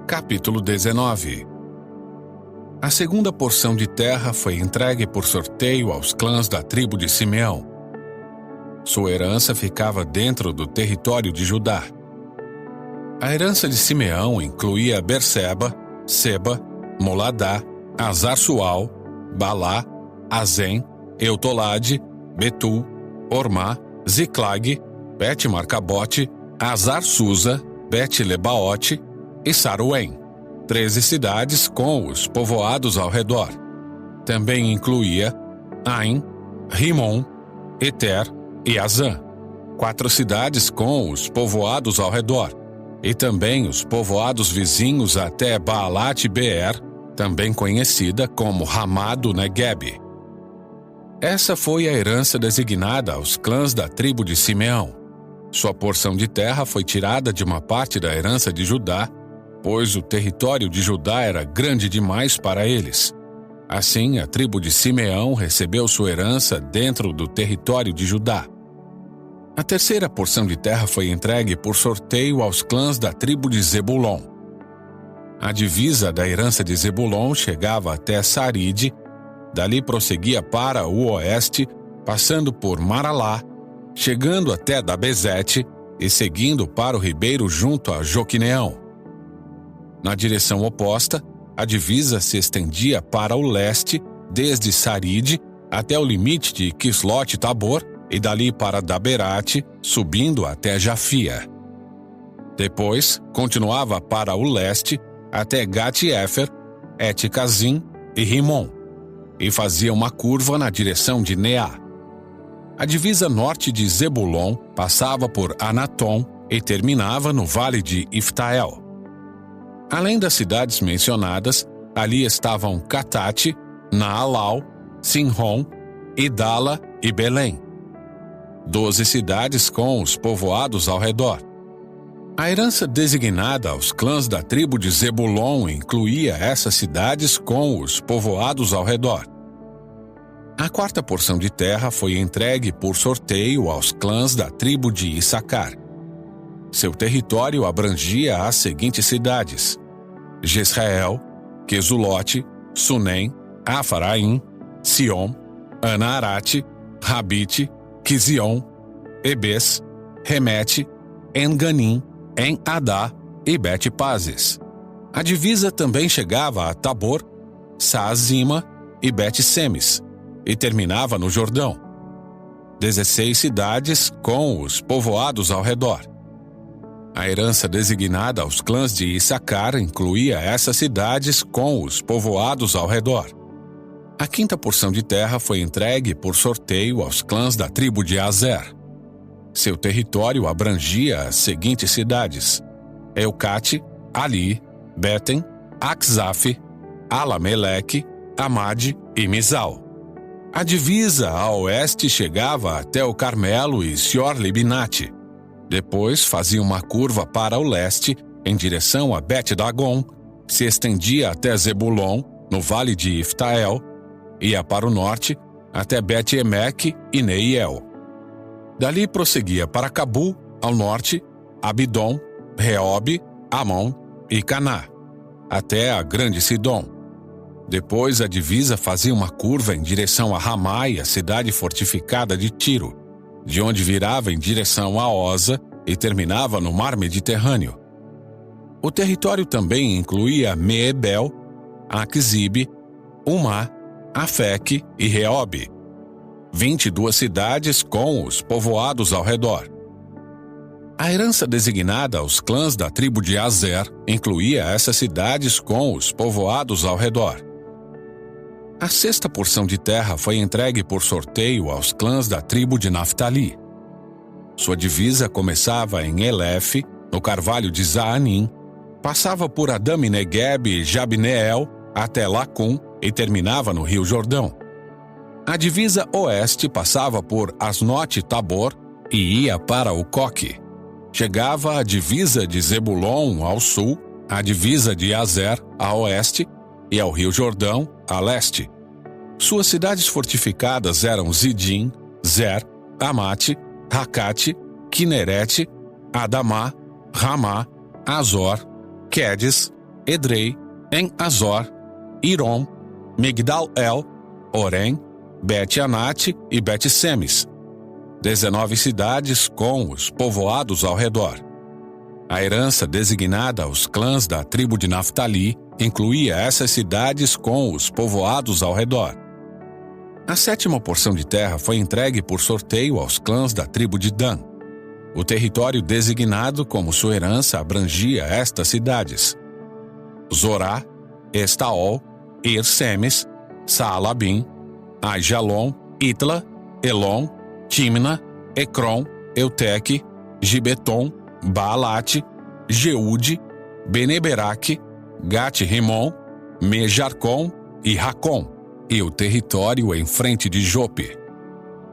Capítulo 19. A segunda porção de terra foi entregue por sorteio aos clãs da tribo de Simeão. Sua herança ficava dentro do território de Judá. A herança de Simeão incluía Berseba, Seba, Moladá, Azar-Sual, Balá, Azem, Eutolade, Betul, Ormá, Ziclag, Bet-Marcabote, Azar-Susa, Bet-Lebaote e Saruém, 13 cidades com os povoados ao redor. Também incluía Ain, Rimon, Eter e Azã, 4 cidades com os povoados ao redor, e também os povoados vizinhos até Baalat-Beer, também conhecida como Ramá do Negueb. Essa foi a herança designada aos clãs da tribo de Simeão. Sua porção de terra foi tirada de uma parte da herança de Judá, pois o território de Judá era grande demais para eles. Assim, a tribo de Simeão recebeu sua herança dentro do território de Judá. A terceira porção de terra foi entregue por sorteio aos clãs da tribo de Zebulon. A divisa da herança de Zebulon chegava até Saride, dali prosseguia para o oeste, passando por Maralá, chegando até Dabezete e seguindo para o ribeiro junto a Joquineão. Na direção oposta, a divisa se estendia para o leste, desde Saride até o limite de Quislot-Tabor e dali para Daberate, subindo até Jafia. Depois, continuava para o leste até Gat-Efer, Et-Cazim e Rimon, e fazia uma curva na direção de Neá. A divisa norte de Zebulon passava por Anatom e terminava no vale de Iftael. Além das cidades mencionadas, ali estavam Catate, Naalau, Sinrom, Idala e Belém. 12 cidades com os povoados ao redor. A herança designada aos clãs da tribo de Zebulon incluía essas cidades com os povoados ao redor. A quarta porção de terra foi entregue por sorteio aos clãs da tribo de Issacar. Seu território abrangia as seguintes cidades: Jezreel, Quesulote, Sunem, Afaraim, Sion, Anarate, Rabite, Quizion, Ebes, Remete, Enganim, En-Adá e Bet-Pazes. A divisa também chegava a Tabor, Saazima e Bet-Semes, e terminava no Jordão. 16 cidades com os povoados ao redor. A herança designada aos clãs de Issacar incluía essas cidades com os povoados ao redor. A quinta porção de terra foi entregue por sorteio aos clãs da tribo de Azer. Seu território abrangia as seguintes cidades: Eucate, Ali, Beten, Aczaf, Alameleque, Amade e Mizal. A divisa a oeste chegava até o Carmelo e Sior-Libinate. Depois fazia uma curva para o leste, em direção a Bet-Dagon, se estendia até Zebulon, no vale de Iftael, ia para o norte, até Bet-Emeque e Neiel. Dali prosseguia para Cabu, ao norte, Abidom, Reobe, Amon e Caná, até a grande Sidom. Depois a divisa fazia uma curva em direção a Ramá e a cidade fortificada de Tiro, de onde virava em direção a Oza e terminava no mar Mediterrâneo. O território também incluía Meebel, Aquzibe, Umá, Afeque e Reobe, 22 cidades com os povoados ao redor. A herança designada aos clãs da tribo de Azer incluía essas cidades com os povoados ao redor. A sexta porção de terra foi entregue por sorteio aos clãs da tribo de Naftali. Sua divisa começava em Elef, no carvalho de Zaanim, passava por Adami-Negueb e Jabneel até Lacum e terminava no rio Jordão. A divisa oeste passava por Asnote-Tabor e ia para o Coque. Chegava a divisa de Zebulon ao sul, a divisa de Azer a oeste e ao rio Jordão a leste. Suas cidades fortificadas eram Zidim, Zer, Amate, Racate, Quinerete, Adamá, Ramá, Azor, Quedes, Edrei, En-Azor, Irom, Migdal-El, Orém, Bet-Anate e Bet-Semes, 19 cidades com os povoados ao redor. A herança designada aos clãs da tribo de Naftali incluía essas cidades com os povoados ao redor. A 7ª porção de terra foi entregue por sorteio aos clãs da tribo de Dan. O território designado como sua herança abrangia estas cidades: Zorá, Estaol, Ir-Semes, Saalabim, Aijalon, Itla, Elon, Timna, Ecrom, Euteque, Gibeton, Baalate, Jeude, Beneberaque, Gat-Rimon, Mejarcom e Racom, e o território em frente de Jope.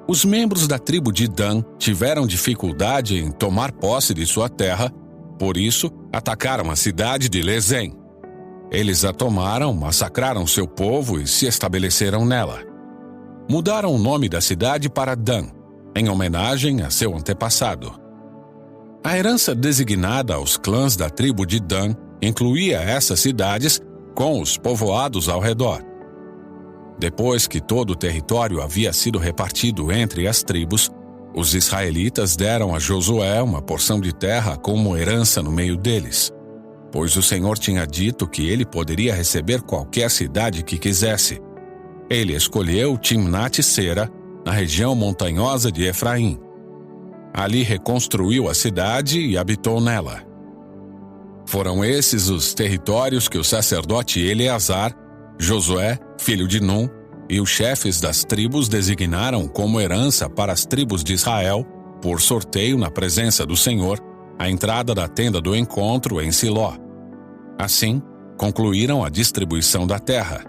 Os membros da tribo de Dan tiveram dificuldade em tomar posse de sua terra, por isso atacaram a cidade de Lezém. Eles a tomaram, massacraram seu povo e se estabeleceram nela. Mudaram o nome da cidade para Dan, em homenagem a seu antepassado. A herança designada aos clãs da tribo de Dan incluía essas cidades com os povoados ao redor. Depois que todo o território havia sido repartido entre as tribos, os israelitas deram a Josué uma porção de terra como herança no meio deles, pois o Senhor tinha dito que ele poderia receber qualquer cidade que quisesse. Ele escolheu Timnat-Sera, na região montanhosa de Efraim. Ali reconstruiu a cidade e habitou nela. Foram esses os territórios que o sacerdote Eleazar, Josué, filho de Num, e os chefes das tribos designaram como herança para as tribos de Israel, por sorteio na presença do Senhor, a entrada da tenda do encontro em Siló. Assim, concluíram a distribuição da terra.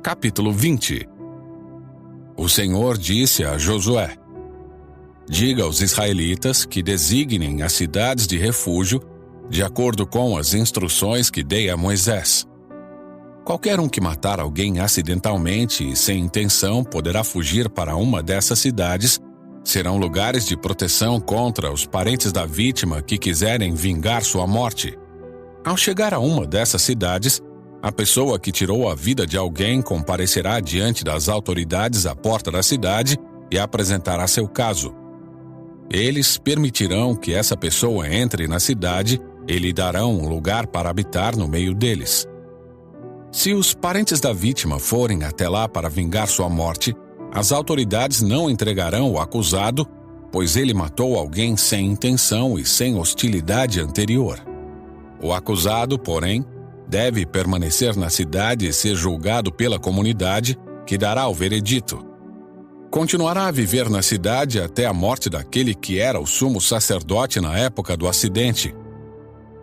Capítulo 20. O Senhor disse a Josué: diga aos israelitas que designem as cidades de refúgio de acordo com as instruções que dei a Moisés. Qualquer um que matar alguém acidentalmente e sem intenção poderá fugir para uma dessas cidades. Serão lugares de proteção contra os parentes da vítima que quiserem vingar sua morte. Ao chegar a uma dessas cidades, a pessoa que tirou a vida de alguém comparecerá diante das autoridades à porta da cidade e apresentará seu caso. Eles permitirão que essa pessoa entre na cidade e lhe darão um lugar para habitar no meio deles. Se os parentes da vítima forem até lá para vingar sua morte, as autoridades não entregarão o acusado, pois ele matou alguém sem intenção e sem hostilidade anterior. O acusado, porém, deve permanecer na cidade e ser julgado pela comunidade, que dará o veredito. Continuará a viver na cidade até a morte daquele que era o sumo sacerdote na época do acidente.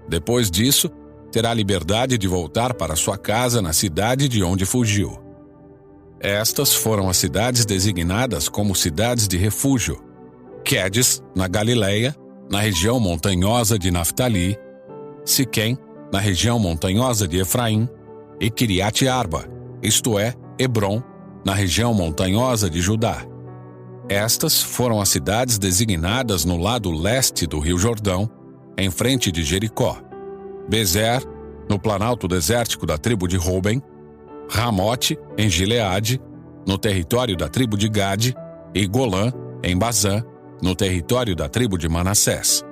Depois disso, terá liberdade de voltar para sua casa na cidade de onde fugiu. Estas foram as cidades designadas como cidades de refúgio: Quedes, na Galileia, na região montanhosa de Naftali; Siquém, na região montanhosa de Efraim; e Quiriate-Arba, isto é, Hebrom, na região montanhosa de Judá. Estas foram as cidades designadas no lado leste do rio Jordão, em frente de Jericó: Bezer, no planalto desértico da tribo de Ruben; Ramote, em Gileade, no território da tribo de Gade; e Golã, em Bazã, no território da tribo de Manassés.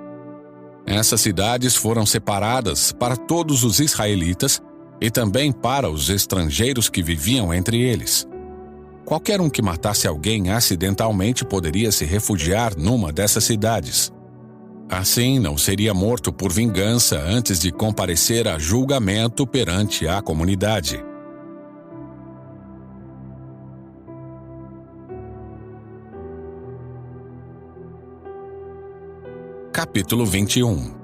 Essas cidades foram separadas para todos os israelitas e também para os estrangeiros que viviam entre eles. Qualquer um que matasse alguém acidentalmente poderia se refugiar numa dessas cidades. Assim, não seria morto por vingança antes de comparecer a julgamento perante a comunidade. Capítulo 21.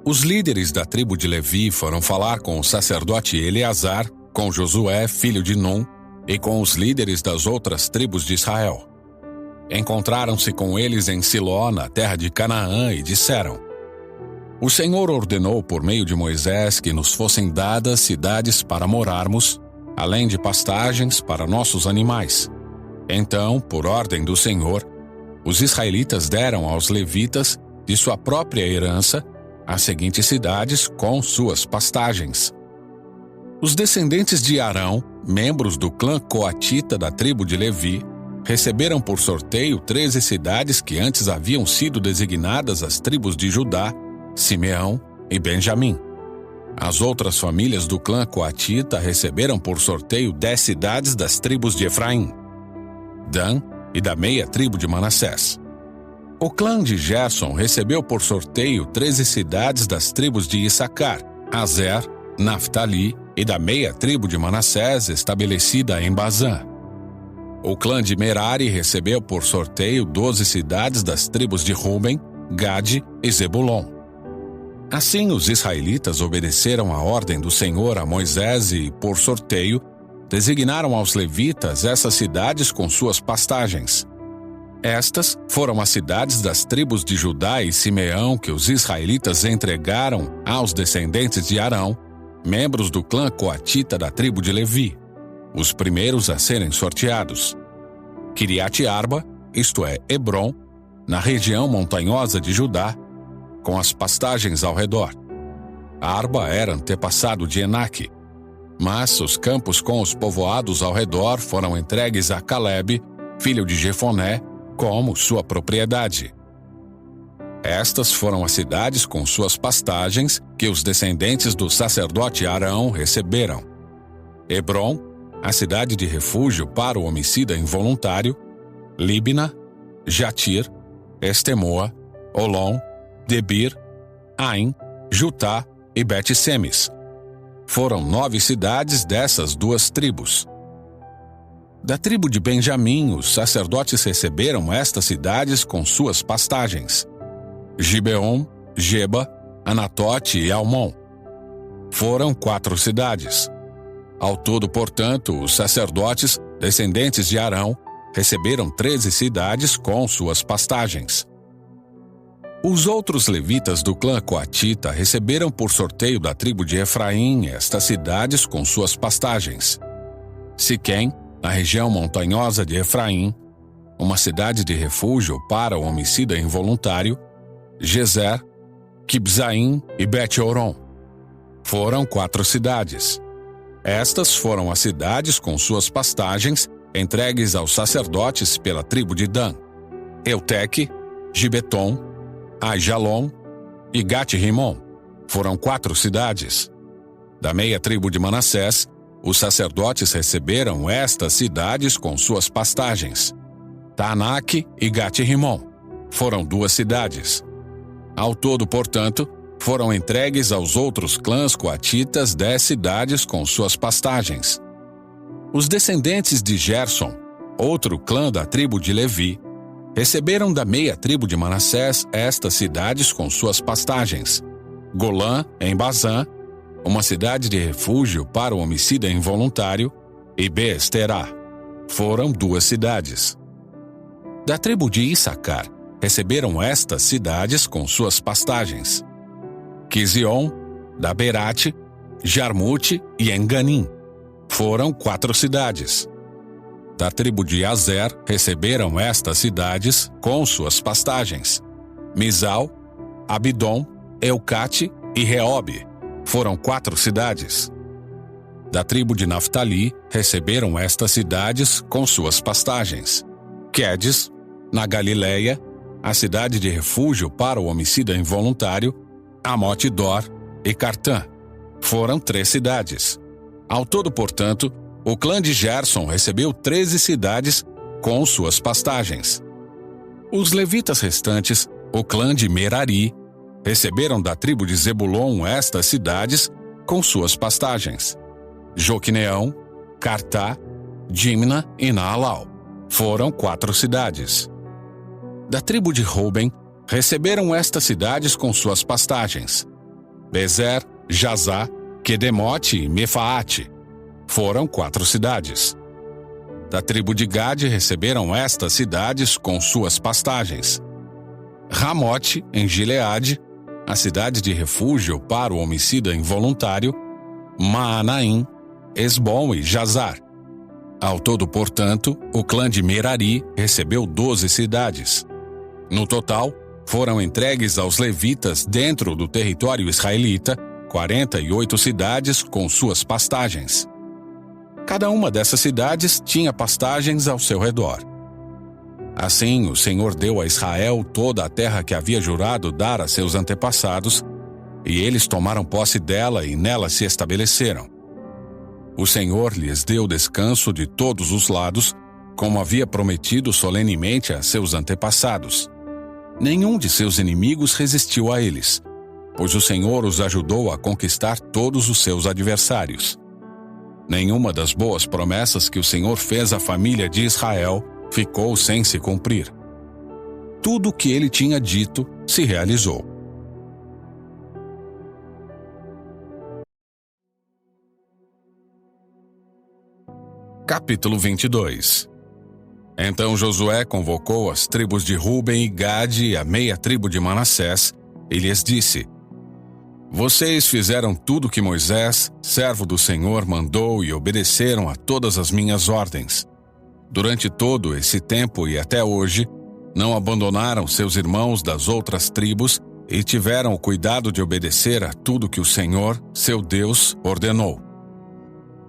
Os líderes da tribo de Levi foram falar com o sacerdote Eleazar, com Josué, filho de Num, e com os líderes das outras tribos de Israel. Encontraram-se com eles em Siló, na terra de Canaã, e disseram: o Senhor ordenou por meio de Moisés que nos fossem dadas cidades para morarmos, além de pastagens para nossos animais. Então, por ordem do Senhor, os israelitas deram aos levitas, de sua própria herança, as seguintes cidades com suas pastagens. Os descendentes de Arão, membros do clã coatita da tribo de Levi, receberam por sorteio 13 cidades que antes haviam sido designadas às tribos de Judá, Simeão e Benjamim. As outras famílias do clã coatita receberam por sorteio 10 cidades das tribos de Efraim, Dan e da meia tribo de Manassés. O clã de Gerson recebeu por sorteio 13 cidades das tribos de Issacar, Azer, Naftali e da meia tribo de Manassés estabelecida em Bazã. O clã de Merari recebeu por sorteio 12 cidades das tribos de Ruben, Gade e Zebulon. Assim, os israelitas obedeceram à ordem do Senhor a Moisés e, por sorteio, designaram aos levitas essas cidades com suas pastagens. Estas foram as cidades das tribos de Judá e Simeão que os israelitas entregaram aos descendentes de Arão, membros do clã coatita da tribo de Levi, os primeiros a serem sorteados. Kiriat Arba, isto é, Hebrom, na região montanhosa de Judá, com as pastagens ao redor. Arba era antepassado de Enaque, mas os campos com os povoados ao redor foram entregues a Calebe, filho de Jefoné, como sua propriedade. Estas foram as cidades com suas pastagens que os descendentes do sacerdote Arão receberam. Hebrom, a cidade de refúgio para o homicida involuntário, Líbna, Jatir, Estemoa, Olom, Debir, Ain, Jutá e Bet-Semes. Foram 9 cidades dessas duas tribos. Da tribo de Benjamim, os sacerdotes receberam estas cidades com suas pastagens: Gibeon, Geba, Anatote e Almon. Foram 4 cidades. Ao todo, portanto, os sacerdotes, descendentes de Arão, receberam 13 cidades com suas pastagens. Os outros levitas do clã coatita receberam por sorteio da tribo de Efraim estas cidades com suas pastagens: Siquém, na região montanhosa de Efraim, uma cidade de refúgio para o homicida involuntário, Gezer, Kibzaim e Bet-Horon. Foram 4 cidades. Estas foram as cidades com suas pastagens entregues aos sacerdotes pela tribo de Dan: Euteque, Gibeton, Aijalon e Gat-Rimon. Foram 4 cidades. Da meia tribo de Manassés, os sacerdotes receberam estas cidades com suas pastagens: Taanaque e Gat-Rimon. Foram 2 cidades. Ao todo, portanto, foram entregues aos outros clãs coatitas 10 cidades com suas pastagens. Os descendentes de Gerson, outro clã da tribo de Levi, receberam da meia tribo de Manassés estas cidades com suas pastagens: Golã, em Bazã, uma cidade de refúgio para o homicida involuntário, e Beesterá. Foram 2 cidades. Da tribo de Issacar, receberam estas cidades com suas pastagens: Quizion, Daberate, Jarmute e Enganim. Foram 4 cidades. Da tribo de Azer receberam estas cidades com suas pastagens: Mizal, Abidom, Eucate e Reobe. Foram 4 cidades. Da tribo de Naftali receberam estas cidades com suas pastagens: Quedes, na Galileia, a cidade de refúgio para o homicida involuntário, Amote-Dor e Cartã. Foram 3 cidades. Ao todo, portanto, o clã de Gerson recebeu 13 cidades com suas pastagens. Os levitas restantes, o clã de Merari, receberam da tribo de Zebulon estas cidades com suas pastagens: Joquineão, Cartá, Dimna e Naalau. Foram 4 cidades. Da tribo de Ruben, receberam estas cidades com suas pastagens: Bezer, Jazá, Quedemote e Mefaate. Foram 4 cidades. Da tribo de Gade receberam estas cidades com suas pastagens: Ramote, em Gileade, a cidade de refúgio para o homicida involuntário, Maanaim, Esbom e Jazar. Ao todo, portanto, o clã de Merari recebeu 12 cidades. No total, foram entregues aos levitas dentro do território israelita 48 cidades com suas pastagens. Cada uma dessas cidades tinha pastagens ao seu redor. Assim, o Senhor deu a Israel toda a terra que havia jurado dar a seus antepassados, e eles tomaram posse dela e nela se estabeleceram. O Senhor lhes deu descanso de todos os lados, como havia prometido solenemente a seus antepassados. Nenhum de seus inimigos resistiu a eles, pois o Senhor os ajudou a conquistar todos os seus adversários. Nenhuma das boas promessas que o Senhor fez à família de Israel ficou sem se cumprir. Tudo o que ele tinha dito se realizou. Capítulo 22. Então Josué convocou as tribos de Ruben e Gade e a meia tribo de Manassés, e lhes disse: Vocês fizeram tudo o que Moisés, servo do Senhor, mandou e obedeceram a todas as minhas ordens. Durante todo esse tempo e até hoje, não abandonaram seus irmãos das outras tribos e tiveram o cuidado de obedecer a tudo que o Senhor, seu Deus, ordenou.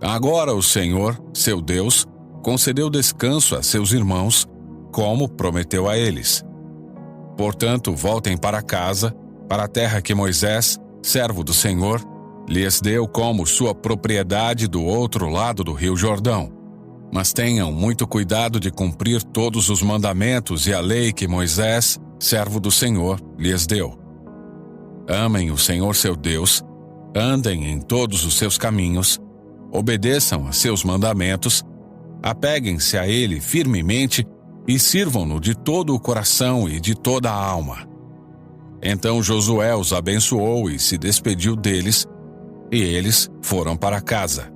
Agora o Senhor, seu Deus, concedeu descanso a seus irmãos, como prometeu a eles. Portanto, voltem para casa, para a terra que Moisés, servo do Senhor, lhes deu como sua propriedade do outro lado do rio Jordão. Mas tenham muito cuidado de cumprir todos os mandamentos e a lei que Moisés, servo do Senhor, lhes deu. Amem o Senhor seu Deus, andem em todos os seus caminhos, obedeçam a seus mandamentos, apeguem-se a ele firmemente e sirvam-no de todo o coração e de toda a alma. Então Josué os abençoou e se despediu deles, e eles foram para casa.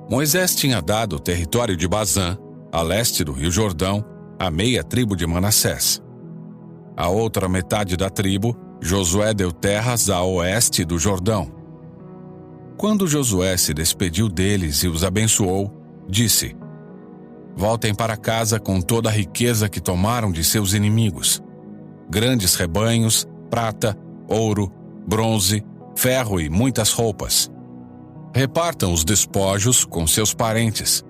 Moisés tinha dado o território de Bazã, a leste do rio Jordão, à meia tribo de Manassés. A outra metade da tribo, Josué deu terras a oeste do Jordão. Quando Josué se despediu deles e os abençoou, disse: Voltem para casa com toda a riqueza que tomaram de seus inimigos: grandes rebanhos, prata, ouro, bronze, ferro e muitas roupas. Repartam os despojos com seus parentes.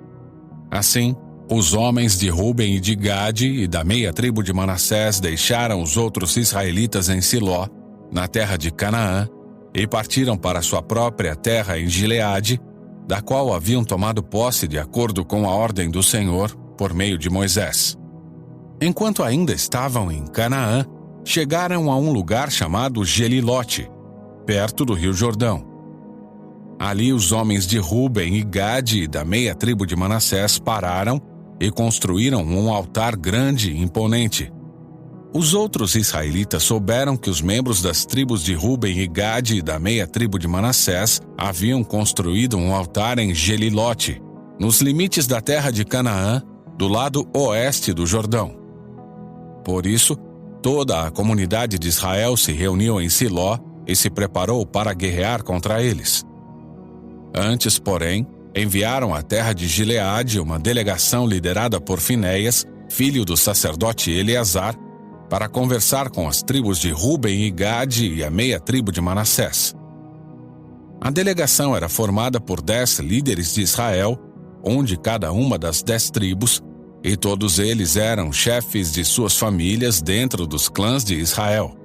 Assim, os homens de Ruben e de Gade e da meia tribo de Manassés deixaram os outros israelitas em Siló, na terra de Canaã, e partiram para sua própria terra em Gileade, da qual haviam tomado posse de acordo com a ordem do Senhor, por meio de Moisés. Enquanto ainda estavam em Canaã, chegaram a um lugar chamado Gelilote, perto do rio Jordão. Ali os homens de Ruben e Gade e da meia tribo de Manassés pararam e construíram um altar grande e imponente. Os outros israelitas souberam que os membros das tribos de Ruben e Gade e da meia tribo de Manassés haviam construído um altar em Gelilote, nos limites da terra de Canaã, do lado oeste do Jordão. Por isso, toda a comunidade de Israel se reuniu em Siló e se preparou para guerrear contra eles. Antes, porém, enviaram à terra de Gileade uma delegação liderada por Finéias, filho do sacerdote Eleazar, para conversar com as tribos de Ruben e Gade e a meia tribo de Manassés. A delegação era formada por 10 líderes de Israel, um de cada uma das 10 tribos, e todos eles eram chefes de suas famílias dentro dos clãs de Israel.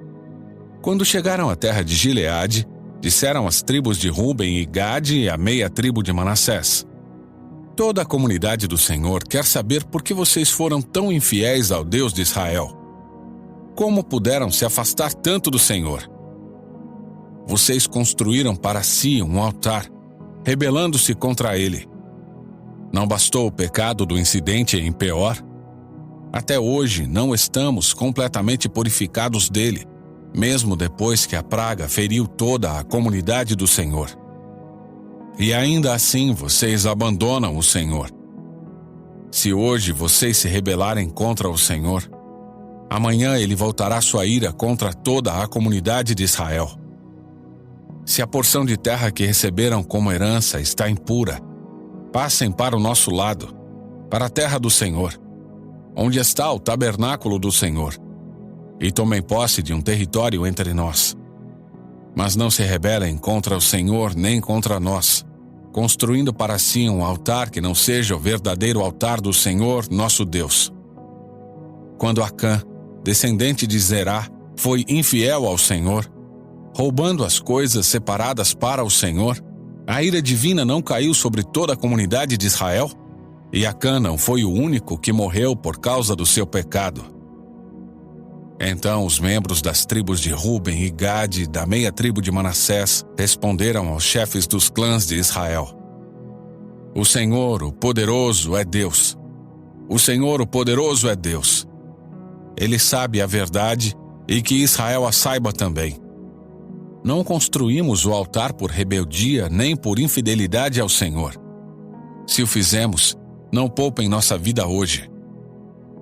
Quando chegaram à terra de Gileade, disseram as tribos de Ruben e Gade e a meia tribo de Manassés: Toda a comunidade do Senhor quer saber por que vocês foram tão infiéis ao Deus de Israel. Como puderam se afastar tanto do Senhor? Vocês construíram para si um altar, rebelando-se contra ele. Não bastou o pecado do incidente em Peor? Até hoje não estamos completamente purificados dele, mesmo depois que a praga feriu toda a comunidade do Senhor. E ainda assim vocês abandonam o Senhor. Se hoje vocês se rebelarem contra o Senhor, amanhã ele voltará sua ira contra toda a comunidade de Israel. Se a porção de terra que receberam como herança está impura, passem para o nosso lado, para a terra do Senhor, onde está o tabernáculo do Senhor, e tomem posse de um território entre nós. Mas não se rebelem contra o Senhor nem contra nós, construindo para si um altar que não seja o verdadeiro altar do Senhor, nosso Deus. Quando Acã, descendente de Zerá, foi infiel ao Senhor, roubando as coisas separadas para o Senhor, a ira divina não caiu sobre toda a comunidade de Israel? E Acã não foi o único que morreu por causa do seu pecado. Então os membros das tribos de Ruben e Gade, da meia tribo de Manassés, responderam aos chefes dos clãs de Israel: O Senhor, o poderoso, é Deus. O Senhor, o poderoso, é Deus. Ele sabe a verdade e que Israel a saiba também. Não construímos o altar por rebeldia nem por infidelidade ao Senhor. Se o fizemos, não poupem nossa vida hoje.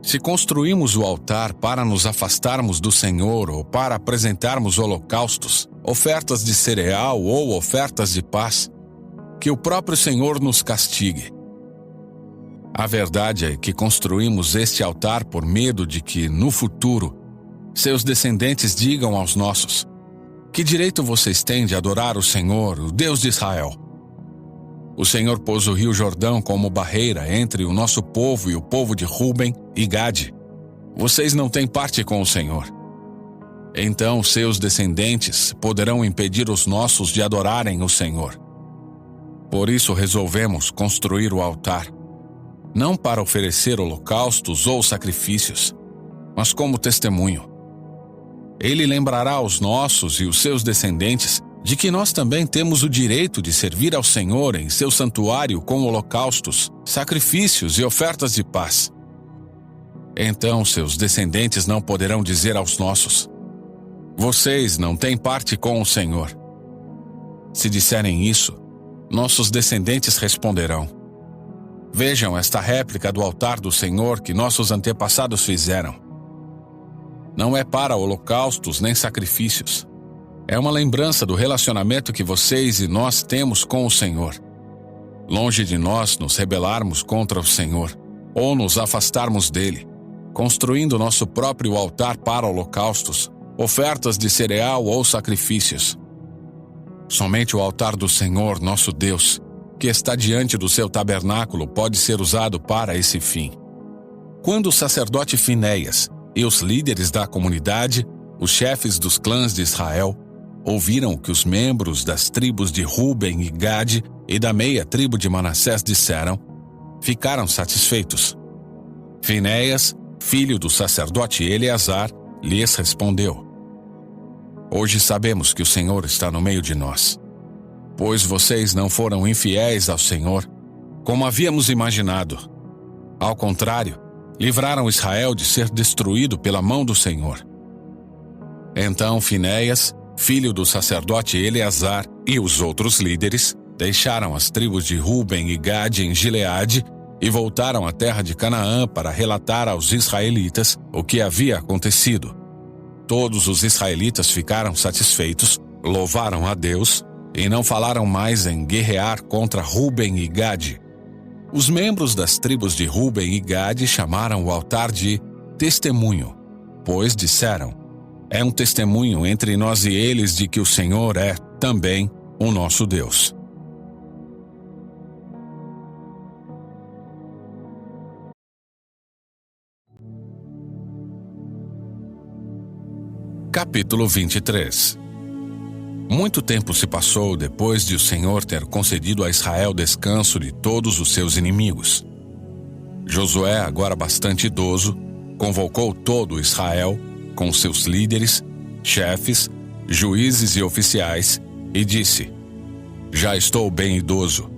Se construímos o altar para nos afastarmos do Senhor ou para apresentarmos holocaustos, ofertas de cereal ou ofertas de paz, que o próprio Senhor nos castigue. A verdade é que construímos este altar por medo de que, no futuro, seus descendentes digam aos nossos: Que direito vocês têm de adorar o Senhor, o Deus de Israel? O Senhor pôs o rio Jordão como barreira entre o nosso povo e o povo de Ruben e Gade. Vocês não têm parte com o Senhor. Então seus descendentes poderão impedir os nossos de adorarem o Senhor. Por isso resolvemos construir o altar, não para oferecer holocaustos ou sacrifícios, mas como testemunho. Ele lembrará aos nossos e os seus descendentes de que nós também temos o direito de servir ao Senhor em seu santuário com holocaustos, sacrifícios e ofertas de paz. Então seus descendentes não poderão dizer aos nossos: Vocês não têm parte com o Senhor. Se disserem isso, nossos descendentes responderão: Vejam esta réplica do altar do Senhor que nossos antepassados fizeram. Não é para holocaustos nem sacrifícios. É uma lembrança do relacionamento que vocês e nós temos com o Senhor. Longe de nós nos rebelarmos contra o Senhor, ou nos afastarmos dele, construindo nosso próprio altar para holocaustos, ofertas de cereal ou sacrifícios. Somente o altar do Senhor, nosso Deus, que está diante do seu tabernáculo, pode ser usado para esse fim. Quando o sacerdote Finéias e os líderes da comunidade, os chefes dos clãs de Israel, ouviram o que os membros das tribos de Ruben e Gade e da meia tribo de Manassés disseram, ficaram satisfeitos. Finéias, filho do sacerdote Eleazar, lhes respondeu: Hoje sabemos que o Senhor está no meio de nós, pois vocês não foram infiéis ao Senhor, como havíamos imaginado. Ao contrário, livraram Israel de ser destruído pela mão do Senhor. Então Finéias, filho do sacerdote Eleazar, e os outros líderes deixaram as tribos de Ruben e Gade em Gileade e voltaram à terra de Canaã para relatar aos israelitas o que havia acontecido. Todos os israelitas ficaram satisfeitos, louvaram a Deus e não falaram mais em guerrear contra Ruben e Gade. Os membros das tribos de Ruben e Gade chamaram o altar de Testemunho, pois disseram: É um testemunho entre nós e eles de que o Senhor é, também, o nosso Deus. Capítulo 23. Muito tempo se passou depois de o Senhor ter concedido a Israel descanso de todos os seus inimigos. Josué, agora bastante idoso, convocou todo Israel, com seus líderes, chefes, juízes e oficiais, e disse: Já estou bem idoso.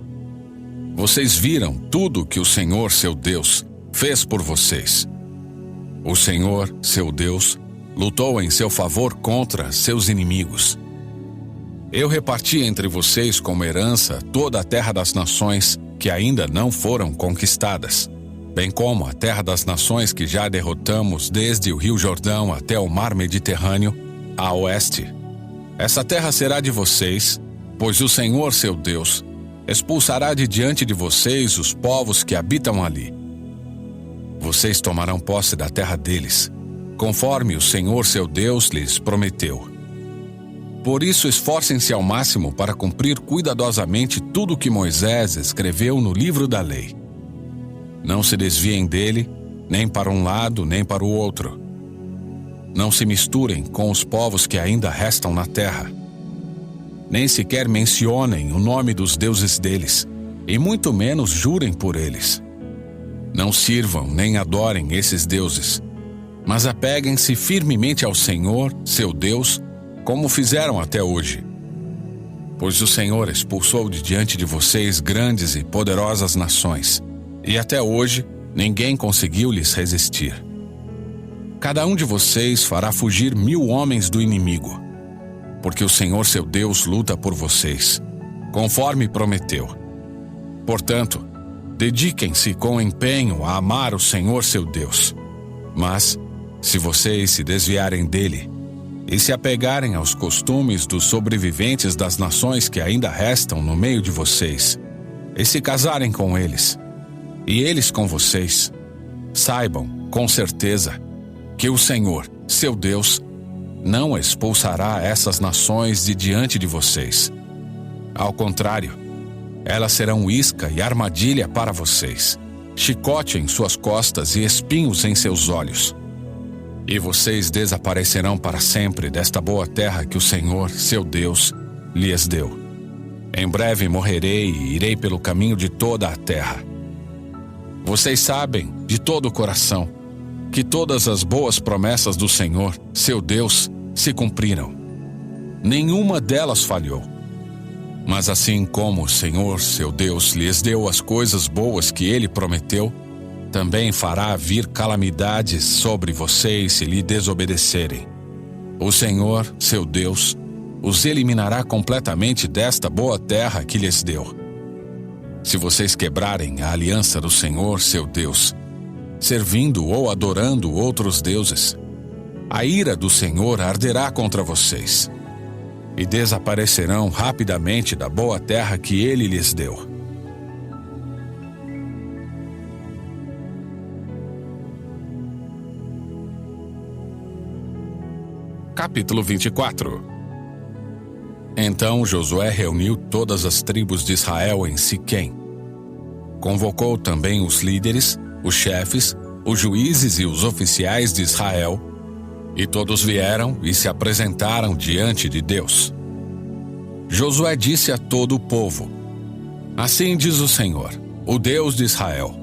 Vocês viram tudo que o Senhor, seu Deus, fez por vocês. O Senhor, seu Deus, lutou em seu favor contra seus inimigos. Eu reparti entre vocês como herança toda a terra das nações que ainda não foram conquistadas, bem como a terra das nações que já derrotamos desde o rio Jordão até o mar Mediterrâneo, a oeste. Essa terra será de vocês, pois o Senhor, seu Deus, expulsará de diante de vocês os povos que habitam ali. Vocês tomarão posse da terra deles, conforme o Senhor seu Deus lhes prometeu. Por isso, esforcem-se ao máximo para cumprir cuidadosamente tudo o que Moisés escreveu no livro da lei. Não se desviem dele, nem para um lado, nem para o outro. Não se misturem com os povos que ainda restam na terra. Nem sequer mencionem o nome dos deuses deles, e muito menos jurem por eles. Não sirvam nem adorem esses deuses, mas apeguem-se firmemente ao Senhor, seu Deus, como fizeram até hoje. Pois o Senhor expulsou de diante de vocês grandes e poderosas nações, e até hoje ninguém conseguiu lhes resistir. Cada um de vocês fará fugir 1000 homens do inimigo, porque o Senhor seu Deus luta por vocês, conforme prometeu. Portanto, dediquem-se com empenho a amar o Senhor seu Deus. Mas, se vocês se desviarem dele e se apegarem aos costumes dos sobreviventes das nações que ainda restam no meio de vocês, e se casarem com eles, e eles com vocês, saibam, com certeza, que o Senhor, seu Deus, não expulsará essas nações de diante de vocês. Ao contrário, elas serão isca e armadilha para vocês, chicote em suas costas e espinhos em seus olhos. E vocês desaparecerão para sempre desta boa terra que o Senhor, seu Deus, lhes deu. Em breve morrerei e irei pelo caminho de toda a terra. Vocês sabem, de todo o coração, que todas as boas promessas do Senhor, seu Deus, se cumpriram. Nenhuma delas falhou. Mas assim como o Senhor, seu Deus, lhes deu as coisas boas que ele prometeu, também fará vir calamidades sobre vocês se lhe desobedecerem. O Senhor, seu Deus, os eliminará completamente desta boa terra que lhes deu. Se vocês quebrarem a aliança do Senhor, seu Deus, servindo ou adorando outros deuses, a ira do Senhor arderá contra vocês, e desaparecerão rapidamente da boa terra que ele lhes deu. Capítulo 24. Então Josué reuniu todas as tribos de Israel em Siquém. Convocou também os líderes, os chefes, os juízes e os oficiais de Israel, e todos vieram e se apresentaram diante de Deus. Josué disse a todo o povo: Assim diz o Senhor, o Deus de Israel.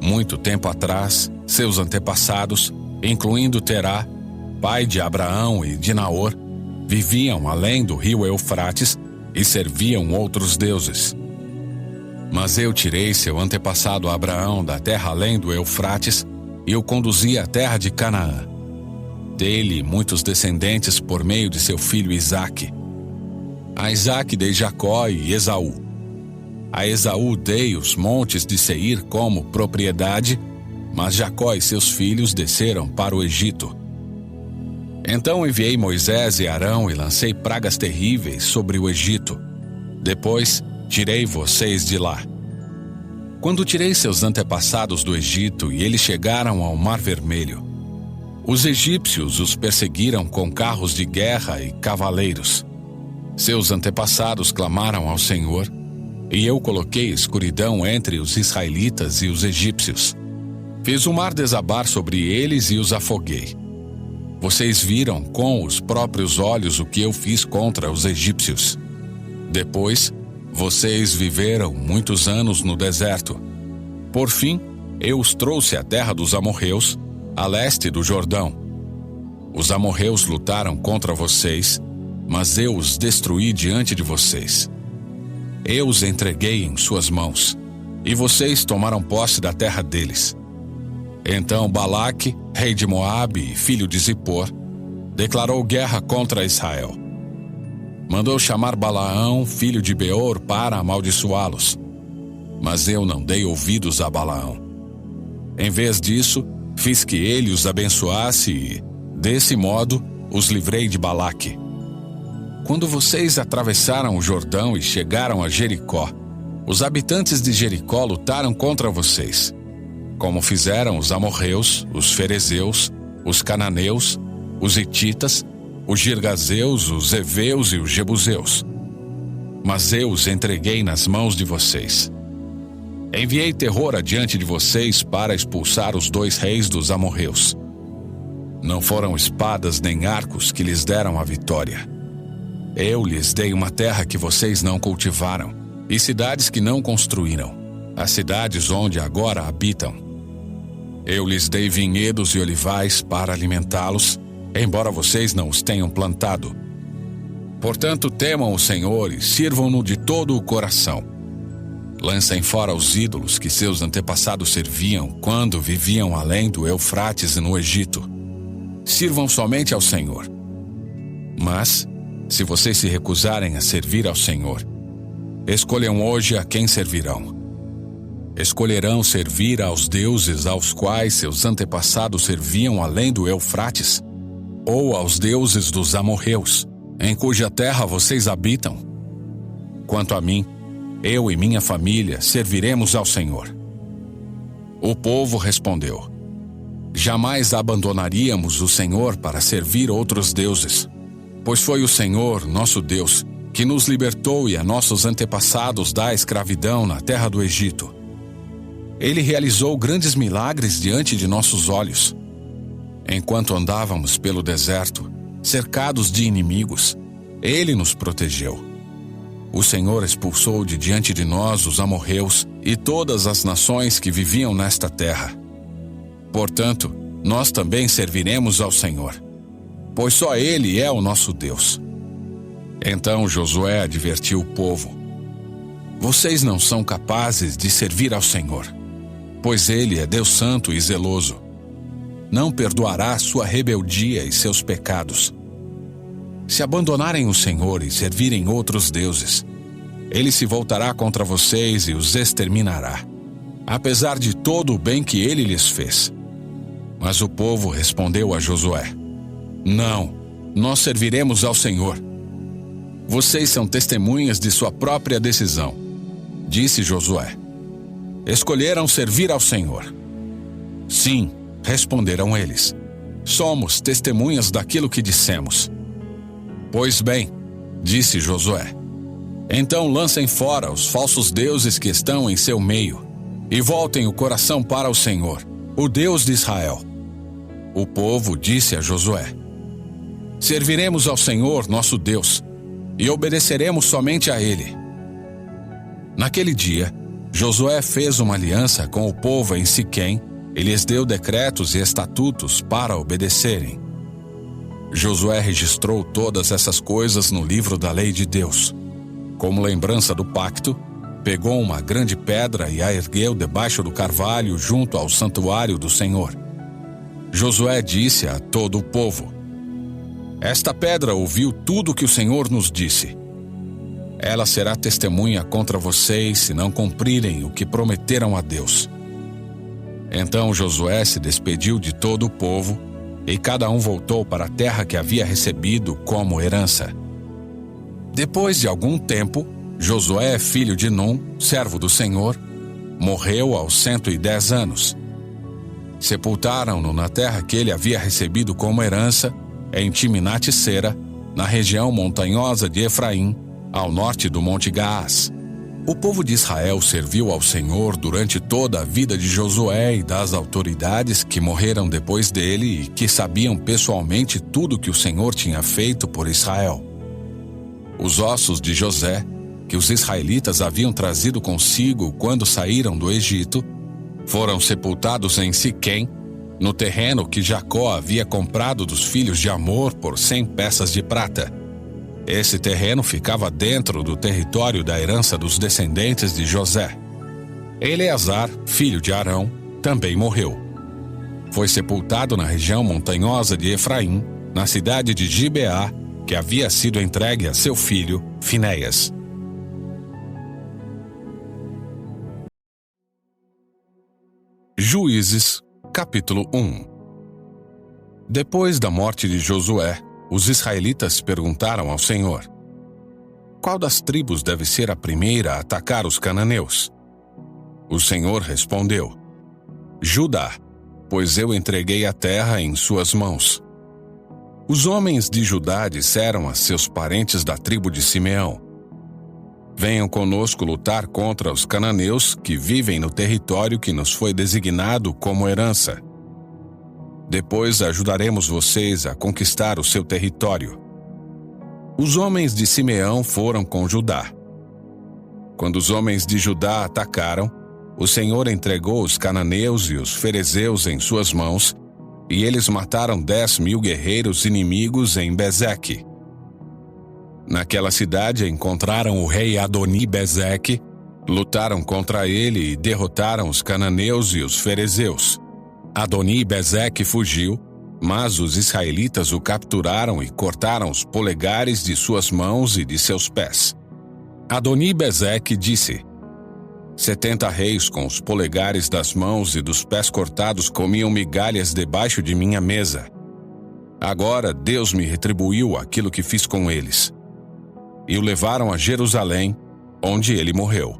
Muito tempo atrás, seus antepassados, incluindo Terá, pai de Abraão e de Naor, viviam além do rio Eufrates e serviam outros deuses. Mas eu tirei seu antepassado Abraão da terra além do Eufrates e o conduzi à terra de Canaã. Dele muitos descendentes por meio de seu filho Isaque. A Isaque dei Jacó e Esaú. A Esaú dei os montes de Seir como propriedade, mas Jacó e seus filhos desceram para o Egito. Então enviei Moisés e Arão e lancei pragas terríveis sobre o Egito. Depois tirei vocês de lá. Quando tirei seus antepassados do Egito e eles chegaram ao Mar Vermelho, os egípcios os perseguiram com carros de guerra e cavaleiros. Seus antepassados clamaram ao Senhor, e eu coloquei escuridão entre os israelitas e os egípcios. Fiz o mar desabar sobre eles e os afoguei. Vocês viram com os próprios olhos o que eu fiz contra os egípcios. Depois, vocês viveram muitos anos no deserto. Por fim, eu os trouxe à terra dos amorreus, a leste do Jordão. Os amorreus lutaram contra vocês, mas eu os destruí diante de vocês. Eu os entreguei em suas mãos, e vocês tomaram posse da terra deles. Então Balaque, rei de Moabe e filho de Zippor, declarou guerra contra Israel. Mandou chamar Balaão, filho de Beor, para amaldiçoá-los. Mas eu não dei ouvidos a Balaão. Em vez disso, fiz que ele os abençoasse e, desse modo, os livrei de Balaque. Quando vocês atravessaram o Jordão e chegaram a Jericó, os habitantes de Jericó lutaram contra vocês, como fizeram os amorreus, os ferezeus, os cananeus, os hititas, os girgazeus, os heveus e os jebuseus. Mas eu os entreguei nas mãos de vocês. Enviei terror adiante de vocês para expulsar os 2 reis dos amorreus. Não foram espadas nem arcos que lhes deram a vitória. Eu lhes dei uma terra que vocês não cultivaram, e cidades que não construíram, as cidades onde agora habitam. Eu lhes dei vinhedos e olivais para alimentá-los, embora vocês não os tenham plantado. Portanto, temam o Senhor e sirvam-no de todo o coração. Lancem fora os ídolos que seus antepassados serviam quando viviam além do Eufrates e no Egito. Sirvam somente ao Senhor. Mas, se vocês se recusarem a servir ao Senhor, escolham hoje a quem servirão. Escolherão servir aos deuses aos quais seus antepassados serviam além do Eufrates, ou aos deuses dos amorreus, em cuja terra vocês habitam? Quanto a mim, eu e minha família serviremos ao Senhor. O povo respondeu: jamais abandonaríamos o Senhor para servir outros deuses, pois foi o Senhor, nosso Deus, que nos libertou e a nossos antepassados da escravidão na terra do Egito. Ele realizou grandes milagres diante de nossos olhos. Enquanto andávamos pelo deserto, cercados de inimigos, Ele nos protegeu. O Senhor expulsou de diante de nós os amorreus e todas as nações que viviam nesta terra. Portanto, nós também serviremos ao Senhor, pois só Ele é o nosso Deus. Então Josué advertiu o povo: vocês não são capazes de servir ao Senhor, pois Ele é Deus santo e zeloso. Não perdoará sua rebeldia e seus pecados. Se abandonarem o Senhor e servirem outros deuses, Ele se voltará contra vocês e os exterminará, apesar de todo o bem que Ele lhes fez. Mas o povo respondeu a Josué: não, nós serviremos ao Senhor. Vocês são testemunhas de sua própria decisão, disse Josué. Escolheram servir ao Senhor. Sim, responderam eles, somos testemunhas daquilo que dissemos. Pois bem, disse Josué, então lancem fora os falsos deuses que estão em seu meio e voltem o coração para o Senhor, o Deus de Israel. O povo disse a Josué: serviremos ao Senhor nosso Deus e obedeceremos somente a Ele. Naquele dia, Josué fez uma aliança com o povo em Siquém e lhes deu decretos e estatutos para obedecerem. Josué registrou todas essas coisas no livro da lei de Deus. Como lembrança do pacto, pegou uma grande pedra e a ergueu debaixo do carvalho junto ao santuário do Senhor. Josué disse a todo o povo: esta pedra ouviu tudo o que o Senhor nos disse. Ela será testemunha contra vocês se não cumprirem o que prometeram a Deus. Então Josué se despediu de todo o povo, e cada um voltou para a terra que havia recebido como herança. Depois de algum tempo, Josué, filho de Num, servo do Senhor, morreu aos 110 anos. Sepultaram-no na terra que ele havia recebido como herança, em Timnat-Sera, na região montanhosa de Efraim, ao norte do Monte Gaás. O povo de Israel serviu ao Senhor durante toda a vida de Josué e das autoridades que morreram depois dele e que sabiam pessoalmente tudo que o Senhor tinha feito por Israel. Os ossos de José, que os israelitas haviam trazido consigo quando saíram do Egito, foram sepultados em Siquém, no terreno que Jacó havia comprado dos filhos de Amor por 100 peças de prata. Esse terreno ficava dentro do território da herança dos descendentes de José. Eleazar, filho de Arão, também morreu. Foi sepultado na região montanhosa de Efraim, na cidade de Gibeá, que havia sido entregue a seu filho, Finéias. Juízes, capítulo 1. Depois da morte de Josué, os israelitas perguntaram ao Senhor: qual das tribos deve ser a primeira a atacar os cananeus? O Senhor respondeu: Judá. pois eu entreguei a terra em suas mãos. Os homens de Judá disseram a seus parentes da tribo de Simeão: venham conosco lutar contra os cananeus que vivem no território que nos foi designado como herança. Depois ajudaremos vocês a conquistar o seu território. Os homens de Simeão foram com Judá. Quando os homens de Judá atacaram, o Senhor entregou os cananeus e os ferezeus em suas mãos, e eles mataram 10.000 guerreiros inimigos em Bezeque. Naquela cidade encontraram o rei Adoni-Bezeque, lutaram contra ele e derrotaram os cananeus e os ferezeus. Adoni-Bezeque fugiu, mas os israelitas o capturaram e cortaram os polegares de suas mãos e de seus pés. Adoni-Bezeque disse: 70 reis com os polegares das mãos e dos pés cortados comiam migalhas debaixo de minha mesa. Agora Deus me retribuiu aquilo que fiz com eles. E o levaram a Jerusalém, onde ele morreu.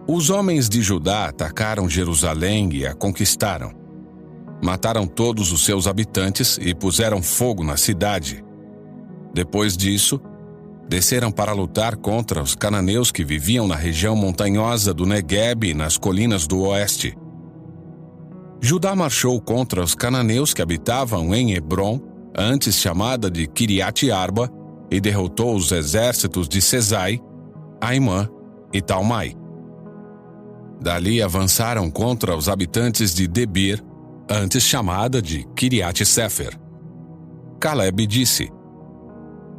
Os homens de Judá atacaram Jerusalém e a conquistaram. Mataram todos os seus habitantes e puseram fogo na cidade. Depois disso, desceram para lutar contra os cananeus que viviam na região montanhosa do Negueb e nas colinas do oeste. Judá marchou contra os cananeus que habitavam em Hebrom, antes chamada de Quiriate-Arba, e derrotou os exércitos de Sesai, Aimã e Talmai. Dali avançaram contra os habitantes de Debir, antes chamada de Quiriate-Sefer. Calebe disse: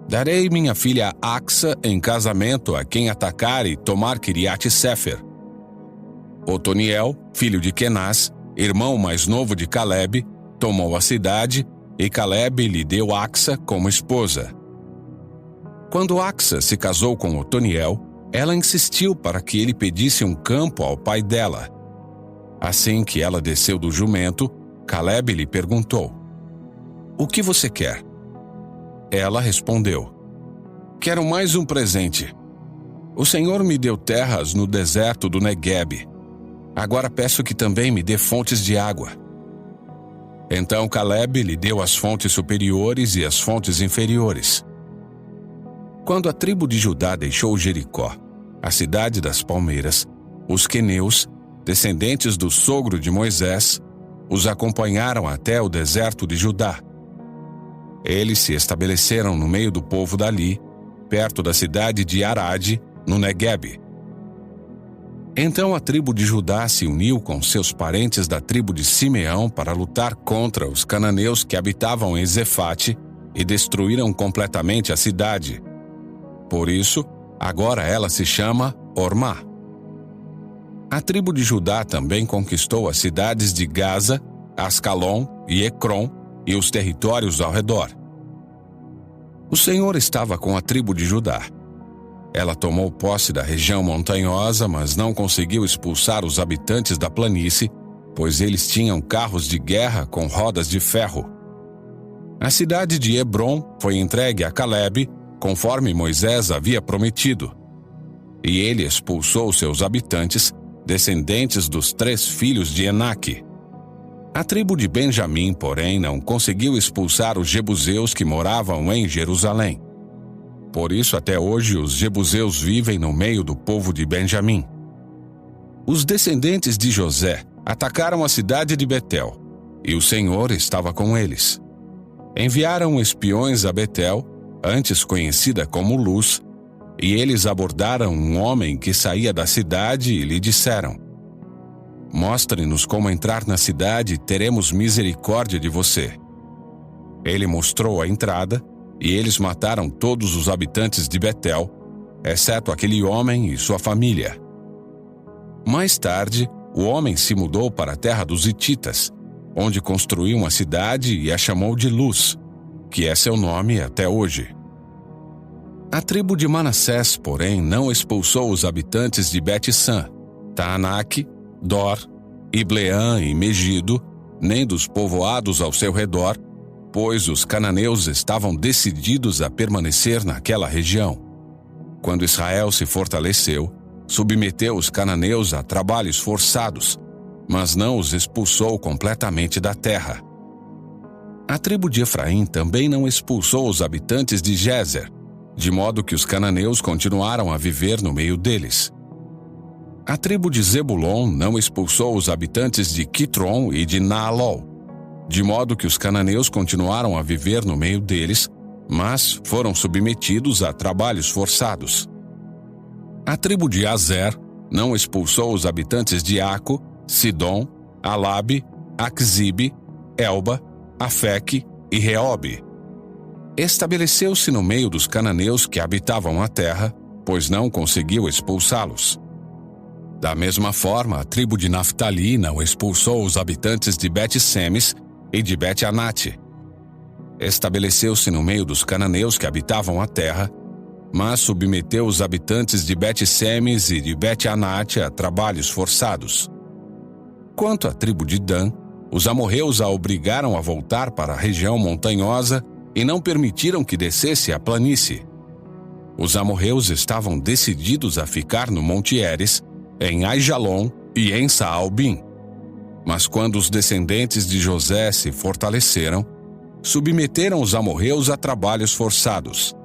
darei minha filha Axa em casamento a quem atacar e tomar Quiriate-Sefer. Otoniel, filho de Kenaz, irmão mais novo de Calebe, tomou a cidade, e Calebe lhe deu Axa como esposa. Quando Axa se casou com Otoniel, ela insistiu para que ele pedisse um campo ao pai dela. Assim que ela desceu do jumento, Calebe lhe perguntou: o que você quer? Ela respondeu: quero mais um presente. O Senhor me deu terras no deserto do Negueb. Agora peço que também me dê fontes de água. Então Calebe lhe deu as fontes superiores e as fontes inferiores. Quando a tribo de Judá deixou Jericó, a cidade das palmeiras, os queneus, descendentes do sogro de Moisés, os acompanharam até o deserto de Judá. Eles se estabeleceram no meio do povo dali, perto da cidade de Arade, no Negueb. Então a tribo de Judá se uniu com seus parentes da tribo de Simeão para lutar contra os cananeus que habitavam em Zefate e destruíram completamente a cidade. Por isso, agora ela se chama Ormá. A tribo de Judá também conquistou as cidades de Gaza, Ascalon e Ecrom e os territórios ao redor. O Senhor estava com a tribo de Judá. Ela tomou posse da região montanhosa, mas não conseguiu expulsar os habitantes da planície, pois eles tinham carros de guerra com rodas de ferro. A cidade de Hebrom foi entregue a Calebe, conforme Moisés havia prometido. E ele expulsou seus habitantes, descendentes dos 3 filhos de Enaque. A tribo de Benjamim, porém, não conseguiu expulsar os jebuseus que moravam em Jerusalém. Por isso, até hoje, os jebuseus vivem no meio do povo de Benjamim. Os descendentes de José atacaram a cidade de Betel, e o Senhor estava com eles. Enviaram espiões a Betel, antes conhecida como Luz, e eles abordaram um homem que saía da cidade e lhe disseram: mostre-nos como entrar na cidade e teremos misericórdia de você. Ele mostrou a entrada, e eles mataram todos os habitantes de Betel, exceto aquele homem e sua família. Mais tarde, o homem se mudou para a terra dos Hititas, onde construiu uma cidade e a chamou de Luz, que é seu nome até hoje. A tribo de Manassés, porém, não expulsou os habitantes de Bet-San, Taanaque, Dor, Ibleã e Megido, nem dos povoados ao seu redor, pois os cananeus estavam decididos a permanecer naquela região. Quando Israel se fortaleceu, submeteu os cananeus a trabalhos forçados, mas não os expulsou completamente da terra. A tribo de Efraim também não expulsou os habitantes de Gézer, de modo que os cananeus continuaram a viver no meio deles. A tribo de Zebulon não expulsou os habitantes de Quitron e de Naalol, de modo que os cananeus continuaram a viver no meio deles, mas foram submetidos a trabalhos forçados. A tribo de Azer não expulsou os habitantes de Aco, Sidom, Alabe, Axibe, Elba, Afeque e Reobe. Estabeleceu-se no meio dos cananeus que habitavam a terra, pois não conseguiu expulsá-los. Da mesma forma, a tribo de Naftali não expulsou os habitantes de Bet-Semes e de Bet-Anate. Estabeleceu-se no meio dos cananeus que habitavam a terra, mas submeteu os habitantes de Bet-Semes e de Bet-Anate a trabalhos forçados. Quanto à tribo de Dan, os amorreus a obrigaram a voltar para a região montanhosa e não permitiram que descesse a planície. Os amorreus estavam decididos a ficar no Monte Heres, em Aijalon e em Saalbim. Mas quando os descendentes de José se fortaleceram, submeteram os amorreus a trabalhos forçados.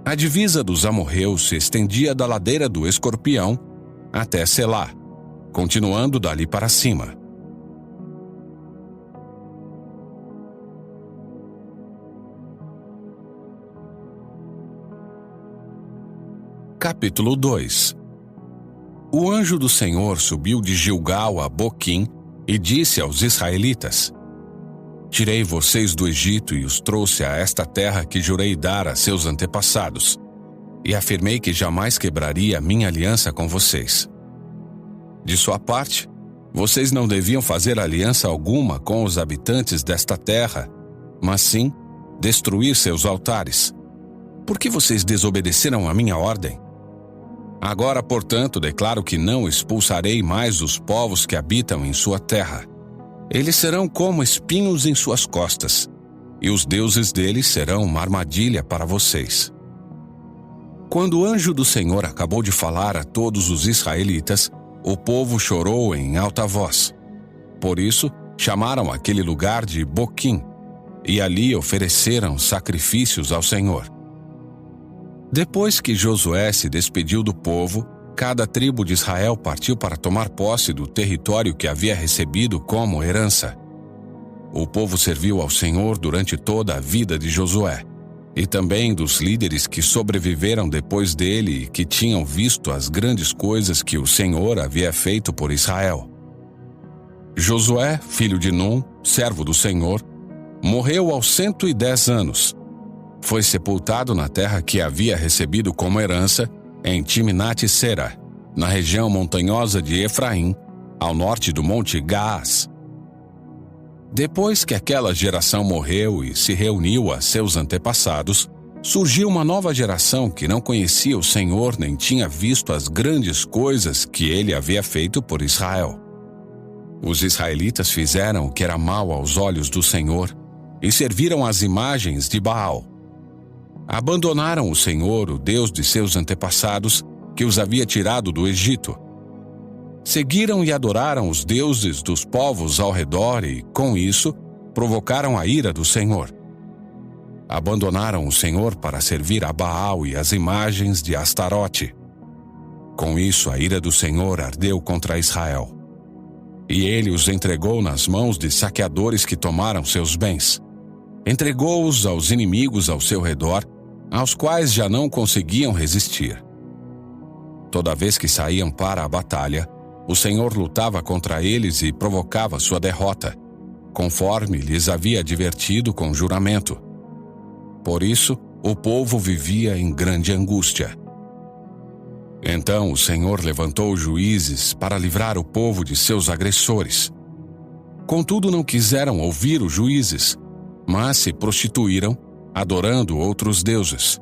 A divisa dos amorreus se estendia da ladeira do Escorpião até Selá, continuando dali para cima. Capítulo 2. O anjo do Senhor subiu de Gilgal a Boquim e disse aos israelitas: Tirei vocês do Egito e os trouxe a esta terra que jurei dar a seus antepassados, e afirmei que jamais quebraria minha aliança com vocês. De sua parte, vocês não deviam fazer aliança alguma com os habitantes desta terra, mas sim destruir seus altares. Por que vocês desobedeceram a minha ordem? Agora, portanto, declaro que não expulsarei mais os povos que habitam em sua terra. Eles serão como espinhos em suas costas, e os deuses deles serão uma armadilha para vocês. Quando o anjo do Senhor acabou de falar a todos os israelitas, o povo chorou em alta voz. Por isso, chamaram aquele lugar de Boquim, e ali ofereceram sacrifícios ao Senhor. Depois que Josué se despediu do povo, cada tribo de Israel partiu para tomar posse do território que havia recebido como herança. O povo serviu ao Senhor durante toda a vida de Josué, e também dos líderes que sobreviveram depois dele e que tinham visto as grandes coisas que o Senhor havia feito por Israel. Josué, filho de Num, servo do Senhor, morreu aos 110 anos. Foi sepultado na terra que havia recebido como herança, em Timnat-Sera, na região montanhosa de Efraim, ao norte do monte Gaás. Depois que aquela geração morreu e se reuniu a seus antepassados, surgiu uma nova geração que não conhecia o Senhor nem tinha visto as grandes coisas que ele havia feito por Israel. Os israelitas fizeram o que era mal aos olhos do Senhor e serviram às imagens de Baal. Abandonaram o Senhor, o Deus de seus antepassados, que os havia tirado do Egito. Seguiram e adoraram os deuses dos povos ao redor e, com isso, provocaram a ira do Senhor. Abandonaram o Senhor para servir a Baal e as imagens de Astarote. Com isso, a ira do Senhor ardeu contra Israel. E ele os entregou nas mãos de saqueadores que tomaram seus bens. Entregou-os aos inimigos ao seu redor, aos quais já não conseguiam resistir. Toda vez que saíam para a batalha, o Senhor lutava contra eles e provocava sua derrota, conforme lhes havia advertido com juramento. Por isso, o povo vivia em grande angústia. Então o Senhor levantou juízes para livrar o povo de seus agressores. Contudo, não quiseram ouvir os juízes, mas se prostituíram, adorando outros deuses.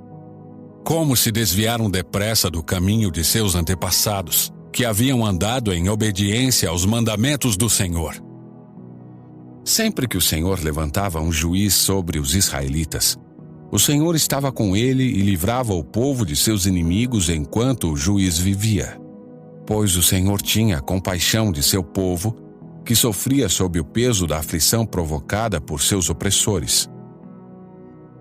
Como se desviaram depressa do caminho de seus antepassados, que haviam andado em obediência aos mandamentos do Senhor. Sempre que o Senhor levantava um juiz sobre os israelitas, o Senhor estava com ele e livrava o povo de seus inimigos enquanto o juiz vivia. Pois o Senhor tinha compaixão de seu povo que sofria sob o peso da aflição provocada por seus opressores.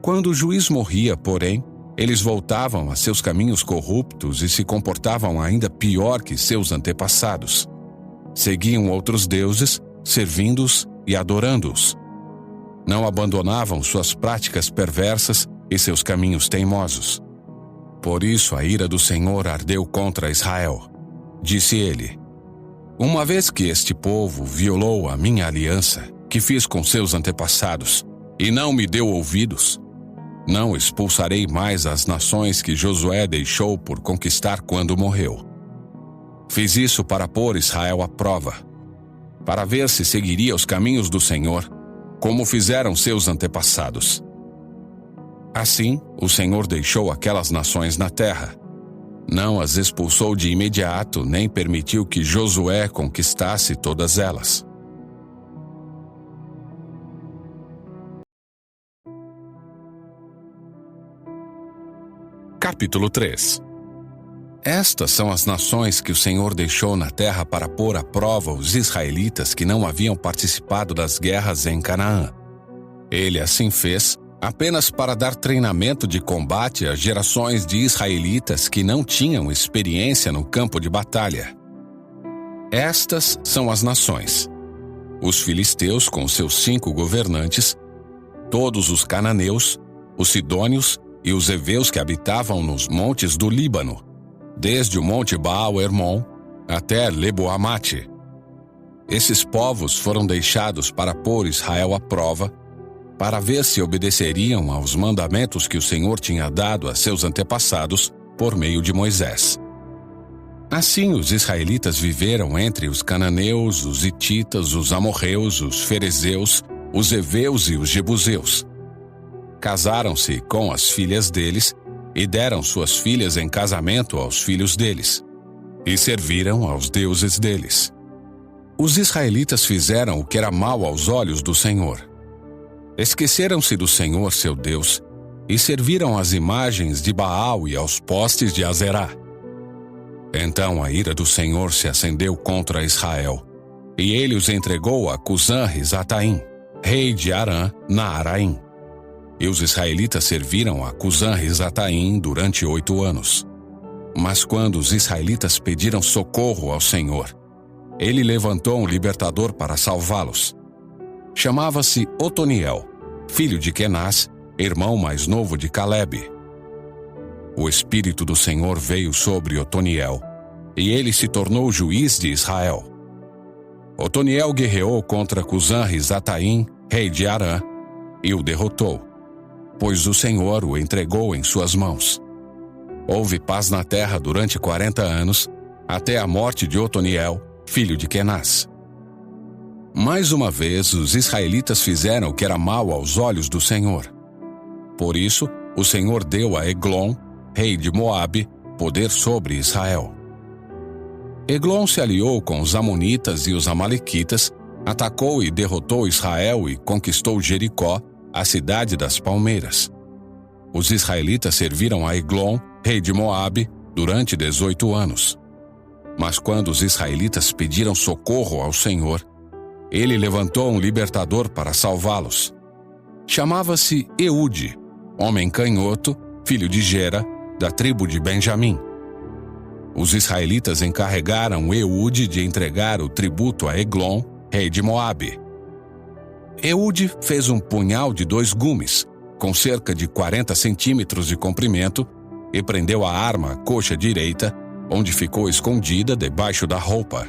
Quando o juiz morria, porém, eles voltavam a seus caminhos corruptos e se comportavam ainda pior que seus antepassados. Seguiam outros deuses, servindo-os e adorando-os. Não abandonavam suas práticas perversas e seus caminhos teimosos. Por isso a ira do Senhor ardeu contra Israel. Disse ele: uma vez que este povo violou a minha aliança, que fiz com seus antepassados, e não me deu ouvidos, não expulsarei mais as nações que Josué deixou por conquistar quando morreu. Fiz isso para pôr Israel à prova, para ver se seguiria os caminhos do Senhor, como fizeram seus antepassados. Assim, o Senhor deixou aquelas nações na terra. Não as expulsou de imediato, nem permitiu que Josué conquistasse todas elas. Capítulo 3. Estas são as nações que o Senhor deixou na terra para pôr à prova os israelitas que não haviam participado das guerras em Canaã. Ele assim fez apenas para dar treinamento de combate às gerações de israelitas que não tinham experiência no campo de batalha. Estas são as nações: os filisteus com seus 5 governantes, todos os cananeus, os sidônios e os heveus que habitavam nos montes do Líbano, desde o monte Baal-Hermon até Lebo-Amate. Esses povos foram deixados para pôr Israel à prova, para ver se obedeceriam aos mandamentos que o Senhor tinha dado a seus antepassados por meio de Moisés. Assim os israelitas viveram entre os cananeus, os hititas, os amorreus, os ferezeus, os heveus e os jebuseus. Casaram-se com as filhas deles e deram suas filhas em casamento aos filhos deles, e serviram aos deuses deles. Os israelitas fizeram o que era mal aos olhos do Senhor. Esqueceram-se do Senhor, seu Deus, e serviram às imagens de Baal e aos postes de Azerá. Então a ira do Senhor se acendeu contra Israel, e ele os entregou a Cusã-Risataim, rei de Arã, Naaraim. E os israelitas serviram a Cusã-Risataim durante 8 anos. Mas quando os israelitas pediram socorro ao Senhor, ele levantou um libertador para salvá-los. Chamava-se Otoniel, filho de Kenaz, irmão mais novo de Calebe. O Espírito do Senhor veio sobre Otoniel, e ele se tornou juiz de Israel. Otoniel guerreou contra Cusã-Risataim, rei de Arã, e o derrotou, pois o Senhor o entregou em suas mãos. Houve paz na terra durante 40 anos, até a morte de Otoniel, filho de Kenaz. Mais uma vez, os israelitas fizeram o que era mal aos olhos do Senhor. Por isso, o Senhor deu a Eglon, rei de Moabe, poder sobre Israel. Eglon se aliou com os amonitas e os amalequitas, atacou e derrotou Israel e conquistou Jericó, a cidade das palmeiras. Os israelitas serviram a Eglon, rei de Moabe, durante 18 anos. Mas quando os israelitas pediram socorro ao Senhor, ele levantou um libertador para salvá-los. Chamava-se Eude, homem canhoto, filho de Gera, da tribo de Benjamim. Os israelitas encarregaram Eude de entregar o tributo a Eglon, rei de Moabe. Eude fez um punhal de 2 gumes, com cerca de 40 centímetros de comprimento, e prendeu a arma à coxa direita, onde ficou escondida debaixo da roupa.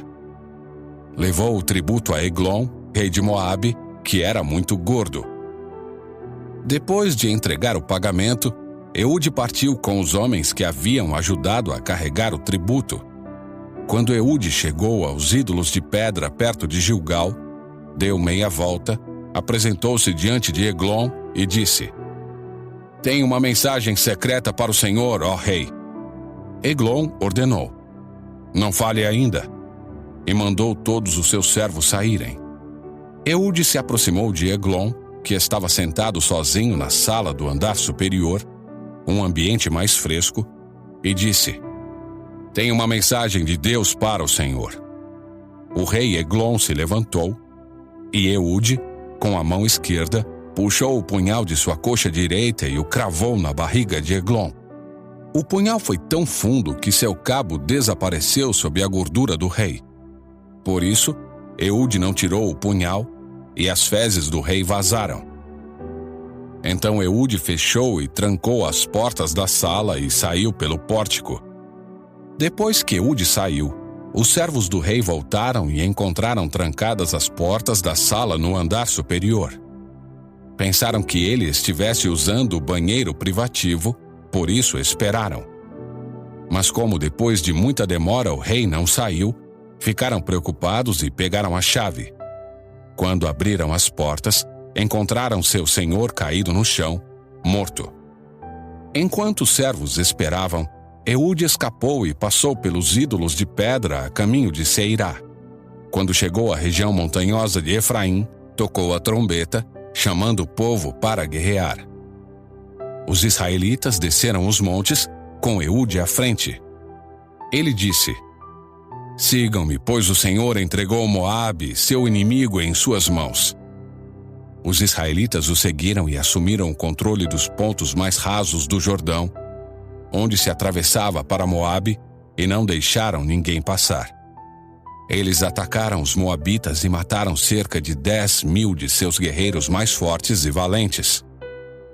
Levou o tributo a Eglon, rei de Moabe, que era muito gordo. Depois de entregar o pagamento, Eude partiu com os homens que haviam ajudado a carregar o tributo. Quando Eude chegou aos ídolos de pedra perto de Gilgal, deu meia volta, apresentou-se diante de Eglon e disse: "Tenho uma mensagem secreta para o Senhor, ó rei." Eglon ordenou: "Não fale ainda," e mandou todos os seus servos saírem. Eude se aproximou de Eglon, que estava sentado sozinho na sala do andar superior, um ambiente mais fresco, e disse: "Tenho uma mensagem de Deus para o Senhor." o rei Eglon se levantou e Eude, com a mão esquerda, puxou o punhal de sua coxa direita e o cravou na barriga de Eglon. O punhal foi tão fundo que seu cabo desapareceu sob a gordura do rei. Por isso, Eude não tirou o punhal e as fezes do rei vazaram. Então Eude fechou e trancou as portas da sala e saiu pelo pórtico. Depois que Eude saiu, os servos do rei voltaram e encontraram trancadas as portas da sala no andar superior. Pensaram que ele estivesse usando o banheiro privativo, por isso esperaram. Mas como depois de muita demora o rei não saiu, ficaram preocupados e pegaram a chave. Quando abriram as portas, encontraram seu senhor caído no chão, morto. Enquanto os servos esperavam, Eude escapou e passou pelos ídolos de pedra a caminho de Seirá. Quando chegou à região montanhosa de Efraim, tocou a trombeta, chamando o povo para guerrear. Os israelitas desceram os montes, com Eude à frente. Ele disse: "Sigam-me, pois o Senhor entregou Moabe, seu inimigo, em suas mãos." Os israelitas o seguiram e assumiram o controle dos pontos mais rasos do Jordão, onde se atravessava para Moabe, e não deixaram ninguém passar. Eles atacaram os moabitas e mataram cerca de 10.000 de seus guerreiros mais fortes e valentes.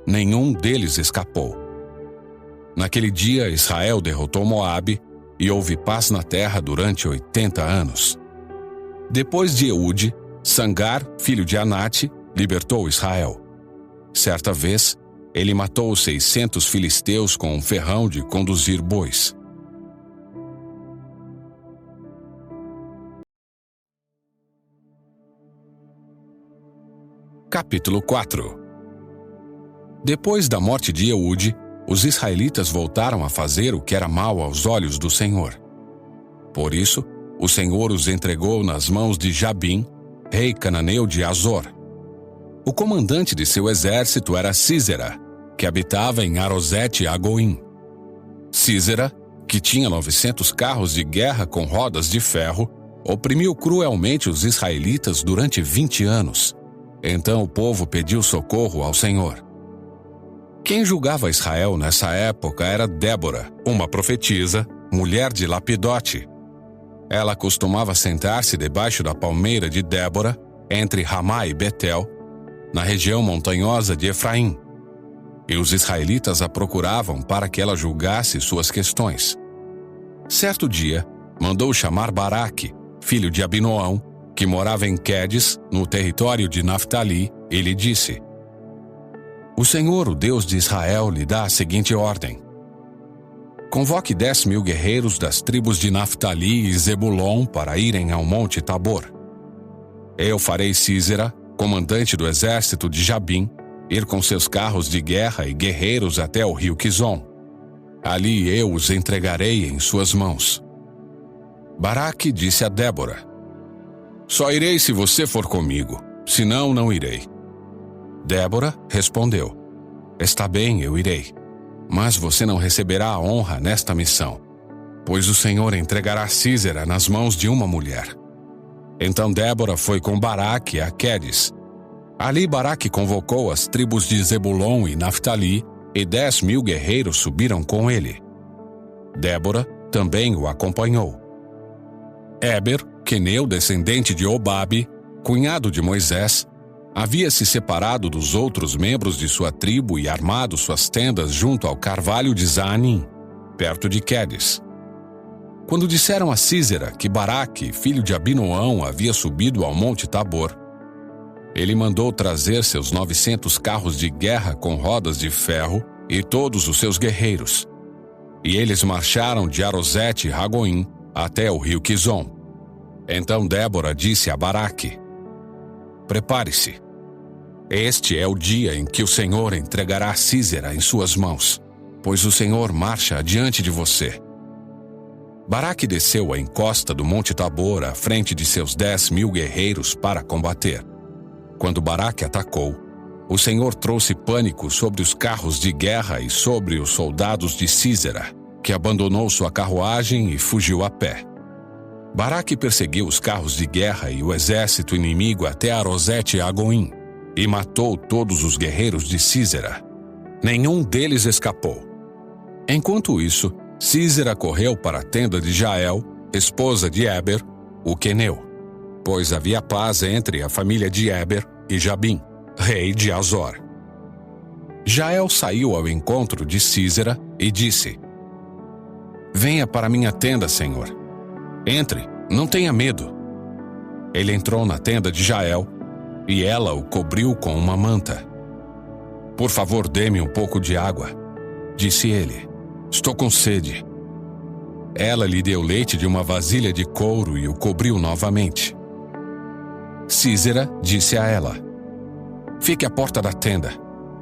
Nenhum deles escapou. Naquele dia, Israel derrotou Moabe e houve paz na terra durante 80 anos. Depois de Eude, Sangar, filho de Anate, libertou Israel. Certa vez, ele matou 600 filisteus com um ferrão de conduzir bois. Capítulo 4. Depois da morte de Eude, os israelitas voltaram a fazer o que era mal aos olhos do Senhor. Por isso, o Senhor os entregou nas mãos de Jabim, rei cananeu de Azor. O comandante de seu exército era Sísera, que habitava em Arosete-Agoim. Sísera, que tinha 900 carros de guerra com rodas de ferro, oprimiu cruelmente os israelitas durante 20 anos. Então o povo pediu socorro ao Senhor. Quem julgava Israel nessa época era Débora, uma profetisa, mulher de Lapidote. Ela costumava sentar-se debaixo da palmeira de Débora, entre Ramá e Betel, na região montanhosa de Efraim. E os israelitas a procuravam para que ela julgasse suas questões. Certo dia, mandou chamar Baraque, filho de Abinoão, que morava em Quedes, no território de Naftali, e lhe disse: "O Senhor, o Deus de Israel, lhe dá a seguinte ordem: convoque 10.000 guerreiros das tribos de Naftali e Zebulon para irem ao Monte Tabor. Eu farei Sísera, comandante do exército de Jabim, ir com seus carros de guerra e guerreiros até o rio Quizon. Ali eu os entregarei em suas mãos." Baraque disse a Débora: "Só irei se você for comigo, senão não irei." Débora respondeu: "Está bem, eu irei, mas você não receberá a honra nesta missão, pois o Senhor entregará Sísera nas mãos de uma mulher." Então Débora foi com Baraque a Quedes. Ali Baraque convocou as tribos de Zebulon e Naftali, e 10.000 guerreiros subiram com ele. Débora também o acompanhou. Éber, queneu descendente de Obabe, cunhado de Moisés, havia se separado dos outros membros de sua tribo e armado suas tendas junto ao carvalho de Zaanim, perto de Quedes. Quando disseram a Sísera que Baraque, filho de Abinoão, havia subido ao Monte Tabor, ele mandou trazer seus 900 carros de guerra com rodas de ferro e todos os seus guerreiros. E eles marcharam de Arosete-Ragoim até o rio Quizon. Então Débora disse a Baraque: "Prepare-se. Este é o dia em que o Senhor entregará Sísera em suas mãos, pois o Senhor marcha adiante de você." Baraque desceu a encosta do Monte Tabor à frente de seus 10.000 guerreiros para combater. Quando Baraque atacou, o Senhor trouxe pânico sobre os carros de guerra e sobre os soldados de Sísera, que abandonou sua carruagem e fugiu a pé. Baraque perseguiu os carros de guerra e o exército inimigo até Arosete e Agoim, e matou todos os guerreiros de Sísera. Nenhum deles escapou. Enquanto isso, Sísera correu para a tenda de Jael, esposa de Éber, o queneu, pois havia paz entre a família de Éber e Jabim, rei de Azor. Jael saiu ao encontro de Sísera e disse: Venha para minha tenda, Senhor. Entre, não tenha medo. Ele entrou na tenda de Jael, e ela o cobriu com uma manta. Por favor, dê-me um pouco de água, disse ele. Estou com sede. Ela lhe deu leite de uma vasilha de couro e o cobriu novamente. Sísera disse a ela: Fique à porta da tenda.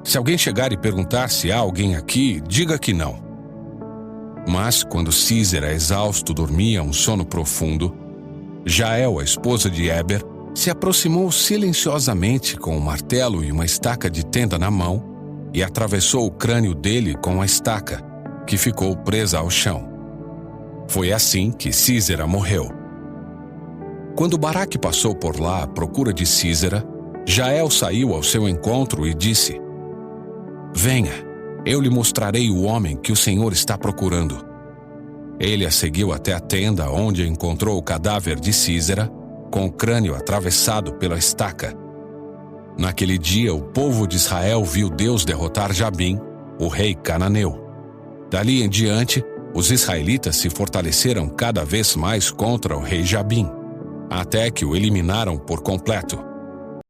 Se alguém chegar e perguntar se há alguém aqui, diga que não. Mas, quando Sísera, exausto, dormia um sono profundo, Jael, a esposa de Éber, se aproximou silenciosamente com um martelo e uma estaca de tenda na mão e atravessou o crânio dele com a estaca, que ficou presa ao chão. Foi assim que Sísera morreu. Quando Baraque passou por lá à procura de Sísera, Jael saiu ao seu encontro e disse: Venha. Eu lhe mostrarei o homem que o Senhor está procurando. Ele a seguiu até a tenda, onde encontrou o cadáver de Sísera, com o crânio atravessado pela estaca. Naquele dia, o povo de Israel viu Deus derrotar Jabim, o rei cananeu. Dali em diante, os israelitas se fortaleceram cada vez mais contra o rei Jabim, até que o eliminaram por completo.